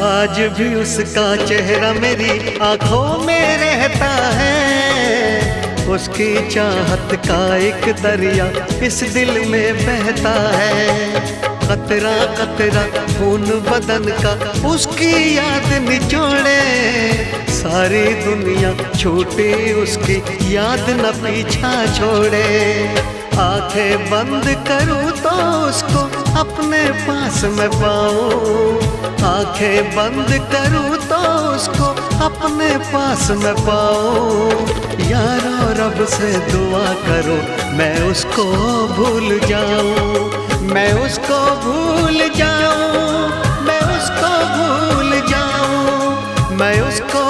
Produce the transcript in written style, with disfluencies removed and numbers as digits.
आज भी उसका चेहरा मेरी आंखों में रहता है। उसकी चाहत का एक दरिया इस दिल में बहता है। कतरा कतरा खून बदन का उसकी याद निचोड़े। सारी दुनिया छूटी उसकी याद न पीछा छोड़े। आंखें बंद करूं तो उसको अपने पास मैं पाऊं। आंखें बंद करूं तो उसको अपने पास मैं पाऊं। यारो रब से दुआ करो मैं उसको भूल जाऊं। मैं उसको भूल जाऊं, मैं उसको भूल जाऊं, मैं उसको